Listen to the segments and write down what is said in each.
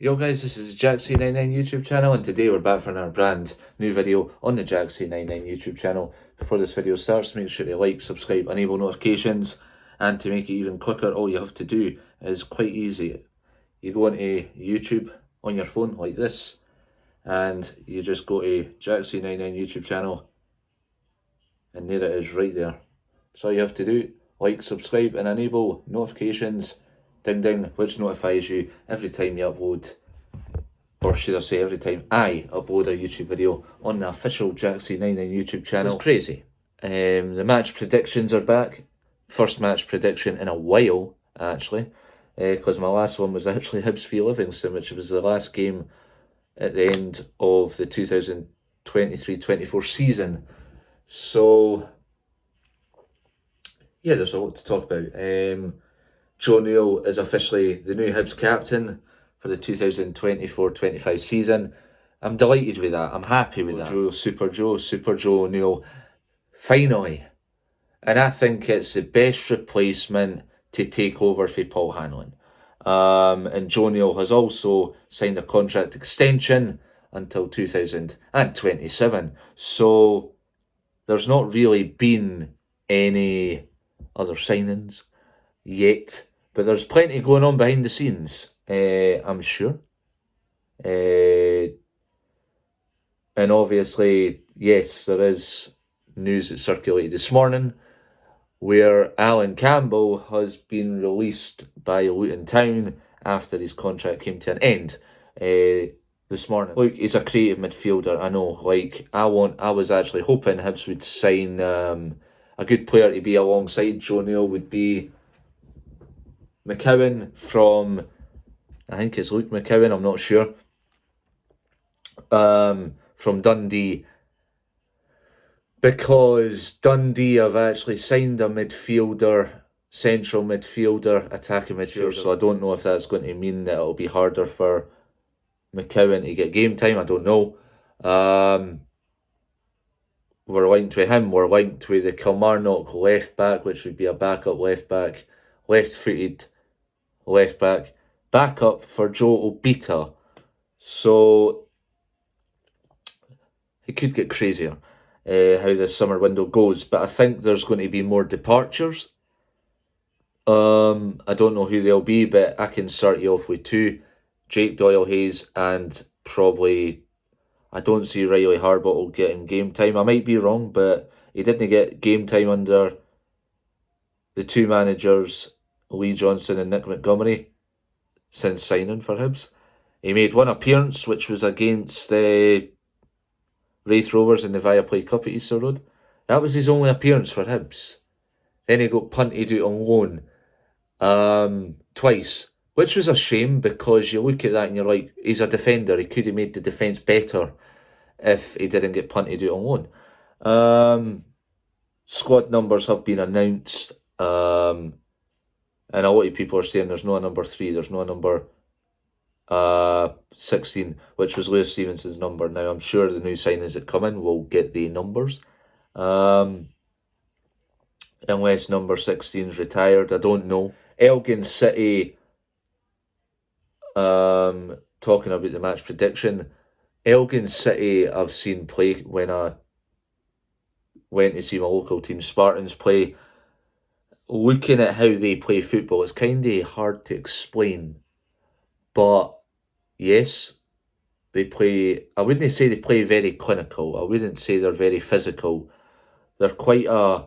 Yo guys, this is the JackC99 YouTube channel, and today we're back for another brand new video on the JackC99 YouTube channel. Before this video starts, make sure to like, subscribe, enable notifications, and to make it even quicker, all you have to do is quite easy. You go into YouTube on your phone like this, and you just go to JackC99 YouTube channel, and there it is right there. So all you have to do, like, subscribe, and enable notifications. Ding ding, which notifies you every time you upload, or should I say every time I upload a YouTube video on the official JackC99 YouTube channel. It's crazy. The match predictions are back. First match prediction in a while, actually, because my last one was actually Hibs v Livingston, which was the last game at the end of the 2023-24 season. So, yeah, there's a lot to talk about. Joe Neal is officially the new Hibs captain for the 2024-25 season. I'm delighted with that. I'm happy with that. Super Joe Neal, finally. And I think it's the best replacement to take over for Paul Hanlon. And Joe Neal has also signed a contract extension until 2027. So there's not really been any other signings yet. But there's plenty going on behind the scenes, I'm sure. And obviously, yes, there is news that circulated this morning where Alan Campbell has been released by Luton Town after his contract came to an end this morning. Look, he's a creative midfielder, I know. Like, I was actually hoping Hibs would sign a good player to be alongside Joe Neal. Would be McCowan from, I think it's Luke McCowan, I'm not sure, from Dundee, because Dundee have actually signed a midfielder, central midfielder, attacking midfielder, so I don't know if that's going to mean that it'll be harder for McCowan to get game time. I don't know. We're linked with him, we're linked with the Kilmarnock left back, which would be a backup left back, left-footed left back, backup for Joe Obita. So it could get crazier how the summer window goes, but I think there's going to be more departures. I don't know who they'll be, but I can start you off with two: Jake Doyle-Hayes, and probably, I don't see Riley Harbottle getting game time. I might be wrong, but he didn't get game time under the two managers, Lee Johnson and Nick Montgomery, since signing for Hibs. He made one appearance, which was against Wraith Rovers in the Viaplay Cup at Easter Road. That was his only appearance for Hibs. Then he got punted out on loan twice, which was a shame, because you look at that and you're like, he's a defender. He could have made the defence better if he didn't get punted out on loan. Squad numbers have been announced. And a lot of people are saying there's no number 3, there's no number 16, which was Lewis Stevenson's number. Now, I'm sure the new signings that come in will get the numbers. Unless number 16's retired, I don't know. Elgin City, talking about the match prediction, Elgin City I've seen play when I went to see my local team Spartans play. Looking at how they play football, it's kind of hard to explain. But yes, they play, I wouldn't say they play very clinical. I wouldn't say they're very physical. They're quite a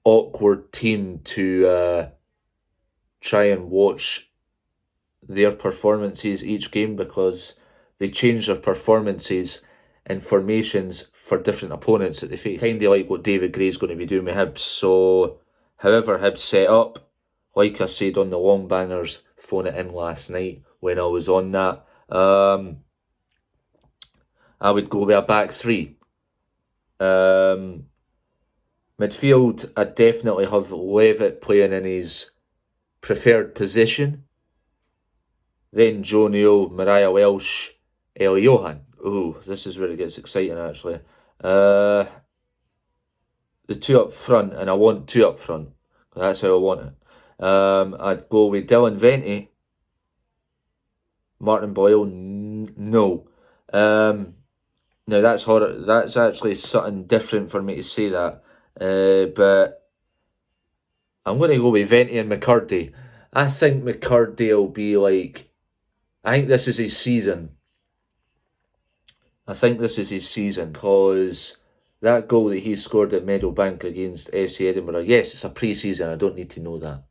awkward team to try and watch their performances each game, because they change their performances and formations for different opponents that they face. Kind of like what David Gray's going to be doing with Hibs. So however Hibs set up, like I said on the Long Bangers phone it in last night when I was on that, I would go with a back three. Midfield, I definitely have Levitt playing in his preferred position. Then Joe Neal, Mariah Welsh, Ellie Johan. Ooh, this is where it gets exciting actually. The two up front, and I want two up front. That's how I want it. I'd go with Dylan Vente, Martin Boyle, no. Now that's horror. That's actually something different for me to say that. But I'm going to go with Venti and McCurdy. I think McCurdy will be like... I think this is his season. Because that goal that he scored at Meadowbank against FC Edinburgh, yes, it's a pre-season, I don't need to know that.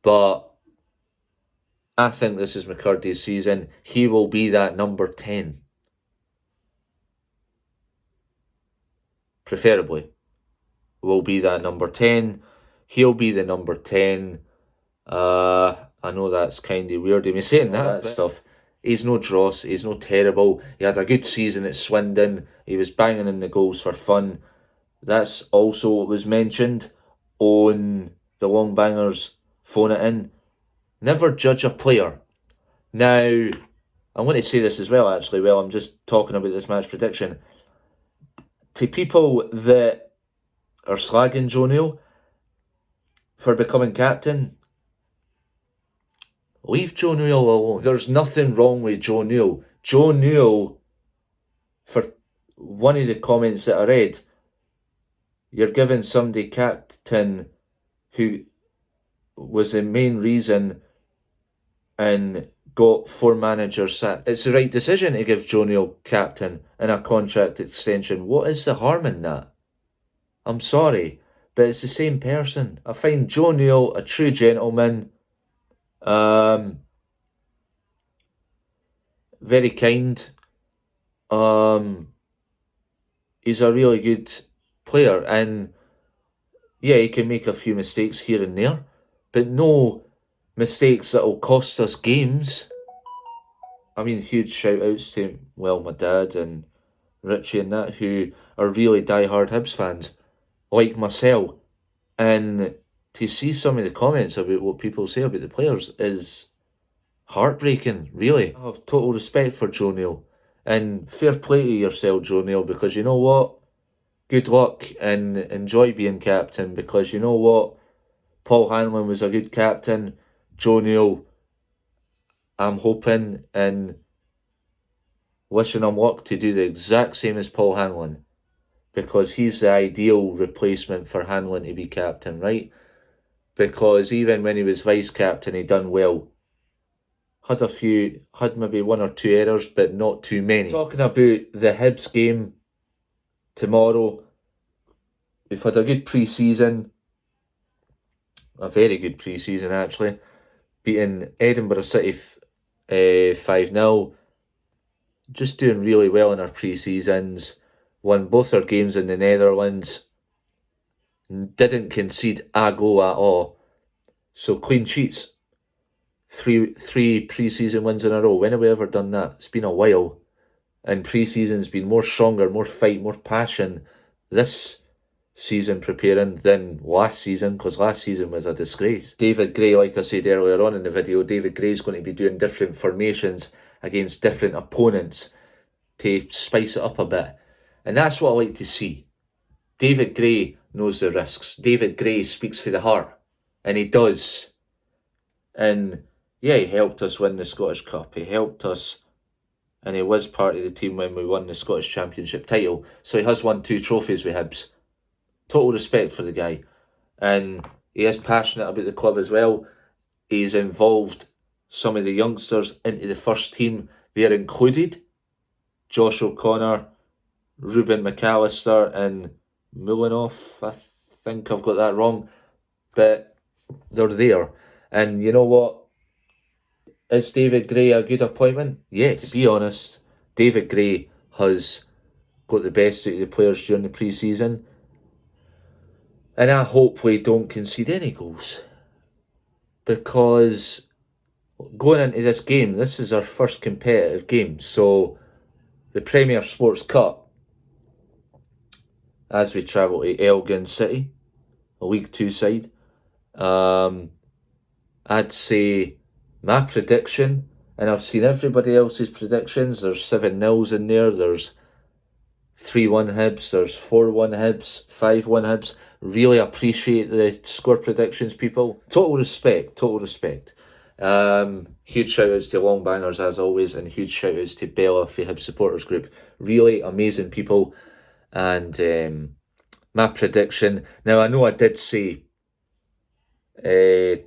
But I think this is McCurdy's season. He will be that number 10. Preferably. Will be that number 10. He'll be the number 10. I know that's kind of weird of me saying that stuff. He's no dross, he's no terrible. He had a good season at Swindon. He was banging in the goals for fun. That's also what was mentioned on the Long Bangers Phone It In. Never judge a player. Now, I'm going to say this as well, actually, while I'm just talking about this match prediction. To people that are slagging Joe Neal for becoming captain, leave Joe Neal alone. There's nothing wrong with Joe Neal. Joe Neal, for one of the comments that I read, you're giving somebody captain who was the main reason and got 4 managers sacked. It's the right decision to give Joe Neal captain in a contract extension. What is the harm in that? I'm sorry, but it's the same person. I find Joe Neal a true gentleman. Very kind. He's a really good player, and yeah, he can make a few mistakes here and there, but no mistakes that will cost us games. I mean, huge shout outs to, well, my dad and Richie and that, who are really die-hard Hibs fans, like myself. And to see some of the comments about what people say about the players is heartbreaking, really. I have total respect for Joe Neal. And fair play to yourself, Joe Neal, because you know what? Good luck and enjoy being captain, because you know what? Paul Hanlon was a good captain. Joe Neal, I'm hoping and wishing him luck to do the exact same as Paul Hanlon, because he's the ideal replacement for Hanlon to be captain, right? Because even when he was vice-captain, he done well. Had maybe 1 or 2 errors, but not too many. Talking about the Hibs game tomorrow, we've had a good pre-season. A very good pre-season, actually. Beating Edinburgh City 5-0. Just doing really well in our pre-seasons. Won both our games in the Netherlands. Didn't concede a goal at all. So clean sheets. Three pre-season wins in a row. When have we ever done that? It's been a while. And pre-season's been more stronger, more fight, more passion this season preparing than last season, because last season was a disgrace. David Gray, like I said earlier on in the video, David Gray's going to be doing different formations against different opponents to spice it up a bit. And that's what I like to see. David Gray knows the risks. David Gray speaks for the heart. And he does. And yeah, he helped us win the Scottish Cup. He helped us, and he was part of the team when we won the Scottish Championship title. So he has won 2 trophies with Hibs. Total respect for the guy. And he is passionate about the club as well. He's involved some of the youngsters into the first team. They're included. Josh O'Connor, Ruben McAllister and Mulinoff. I think I've got that wrong. But they're there. And you know what? Is David Gray a good appointment? Yes. To be honest, David Gray has got the best out of the players during the pre-season. And I hope we don't concede any goals. Because going into this game, this is our first competitive game. So the PremierSports Cup, as we travel to Elgin City, a League 2 side, I'd say my prediction, and I've seen everybody else's predictions, there's 7-0s in there, there's 3-1 Hibs, there's 4-1 Hibs, 5-1 Hibs. Really appreciate the score predictions, people. Total respect, total respect. Huge shout outs to Long Bangers as always, and huge shout outs to Bella for Hib Supporters Group. Really amazing people. And my prediction, now I know I did say 8-0,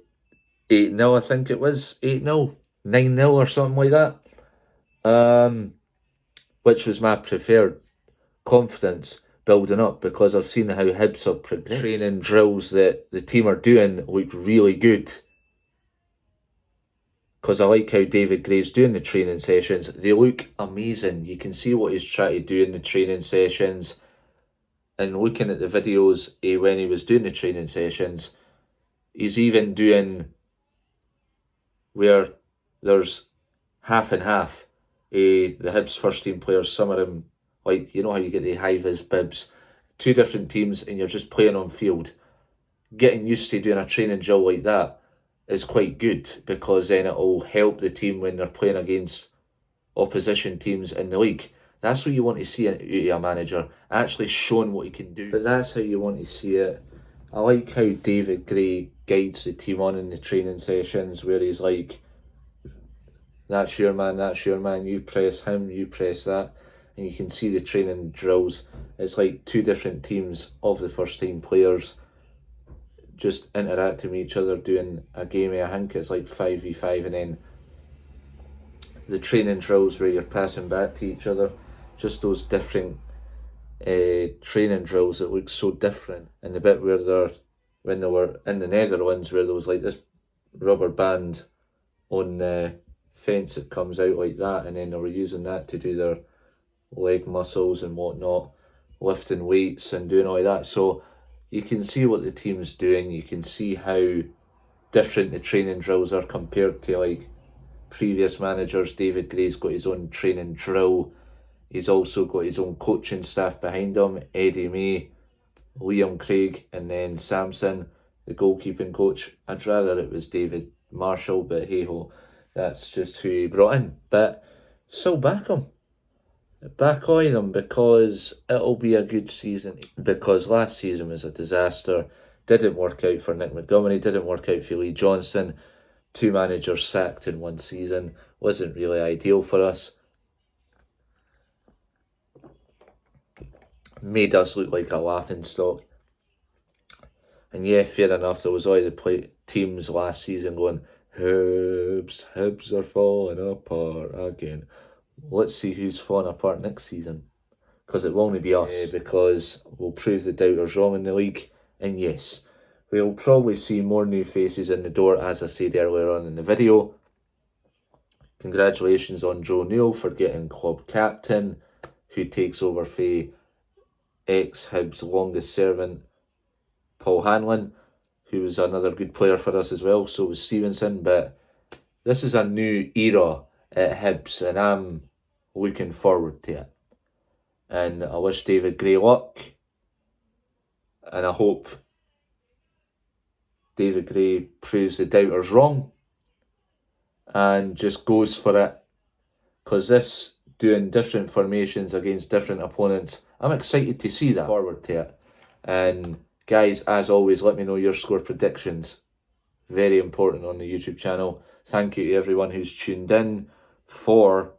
I think it was 8-0, 9-0 or something like that, which was my preferred confidence building up, because I've seen how Hibs have progressed. Training drills that the team are doing look really good, because I like how David Gray's doing the training sessions. They look amazing. You can see what he's trying to do in the training sessions, and looking at the videos when he was doing the training sessions, he's even doing where there's half and half. The Hibs first team players, some of them, like, you know how you get the high-vis bibs, 2 different teams and you're just playing on field. Getting used to doing a training drill like that is quite good, because then it'll help the team when they're playing against opposition teams in the league. That's what you want to see out of a manager, actually showing what he can do. But that's how you want to see it. I like how David Gray guides the team on in the training sessions, where he's like, that's your man, you press him, you press that. And you can see the training drills. It's like 2 different teams of the first team players just interacting with each other, doing a game. I think it's like 5v5, and then the training drills where you're passing back to each other. Just those different training drills that look so different. And the bit where when they were in the Netherlands, where there was like this rubber band on the fence that comes out like that, and then they were using that to do their leg muscles and whatnot, lifting weights and doing all that. So you can see what the team's doing. You can see how different the training drills are compared to like previous managers. David Gray's got his own training drill. He's also got his own coaching staff behind him, Eddie May, Liam Craig, and then Samson, the goalkeeping coach. I'd rather it was David Marshall, but hey-ho, that's just who he brought in. But still back him. Back on them, because it'll be a good season. Because last season was a disaster. Didn't work out for Nick Montgomery, didn't work out for Lee Johnston. 2 managers sacked in 1 season. Wasn't really ideal for us. Made us look like a laughing stock. And yeah, fair enough, there was all the teams last season going, Hibs are falling apart again. Let's see who's falling apart next season, because it will only be us, because we'll prove the doubters wrong in the league. And yes, we'll probably see more new faces in the door, as I said earlier on in the video. Congratulations on Joe Newell for getting club captain, who takes over for ex-Hibs longest servant Paul Hanlon, who was another good player for us as well. So was Stevenson. But this is a new era at Hibs, and I'm looking forward to it. And I wish David Gray luck, and I hope David Gray proves the doubters wrong and just goes for it, because this doing different formations against different opponents, I'm excited to see that. Forward to it. And guys, as always, let me know your score predictions. Very important on the YouTube channel. Thank you to everyone who's tuned in for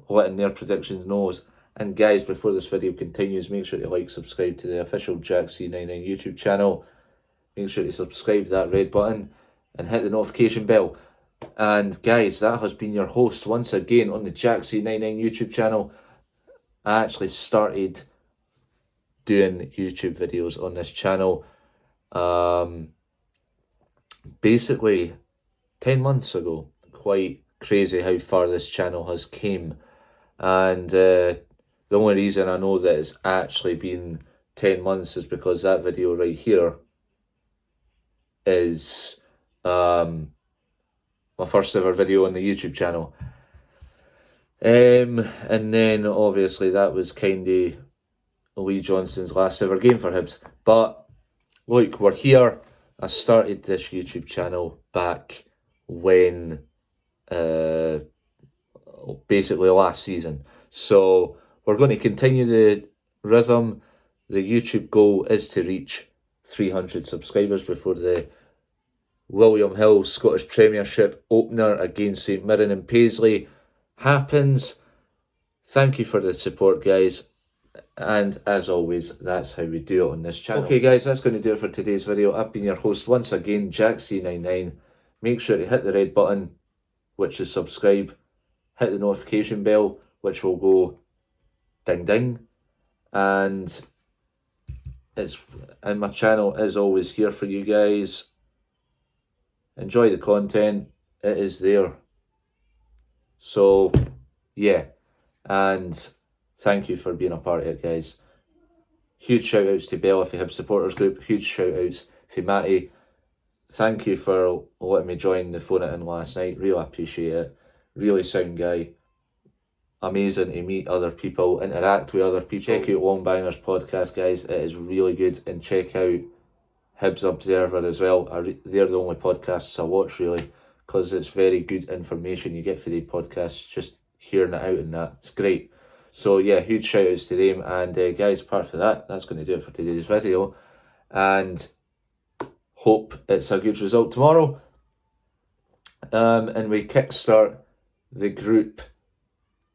letting their predictions know. And guys, before this video continues, make sure to like, subscribe to the official JackC99 YouTube channel. Make sure to subscribe to that red button and hit the notification bell. And guys, that has been your host once again on the JackC99 YouTube channel. I actually started doing YouTube videos on this channel basically 10 months ago. Quite crazy how far this channel has came. And the only reason I know that it's actually been 10 months is because that video right here is my first ever video on the YouTube channel. And then obviously that was kind of Lee Johnston's last ever game for Hibs. But look, we're here. I started this YouTube channel back when basically last season. So we're going to continue the rhythm. The YouTube goal is to reach 300 subscribers before the William Hill Scottish Premiership opener against St Mirren and Paisley happens. Thank you for the support, guys. And as always, that's how we do it on this channel. Okay guys, that's going to do it for today's video. I've been your host once again, JackC99. Make sure to hit the red button, which is subscribe. Hit the notification bell, which will go ding ding. And my channel is always here for you guys. Enjoy the content, it is there. So yeah, and thank you for being a part of it, guys. Huge shout outs to Bella for Hib supporters group. Huge shout outs to Matty. Thank you for letting me join the phone in last night. Really appreciate it. Really sound guy. Amazing to meet other people, interact with other people. Check out Long Bangers podcast, guys. It is really good. And check out Hibs Observer as well. They're the only podcasts I watch, really, because it's very good information you get for the podcasts, just hearing it out and that. It's great. So yeah, huge shout outs to them. And guys, apart from that, that's going to do it for today's video. And hope it's a good result tomorrow. And we kickstart the group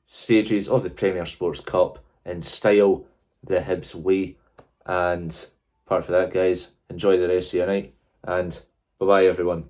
stages of the PremierSports Cup in style, the Hibs way. And apart from that, guys, enjoy the rest of your night. And bye-bye, everyone.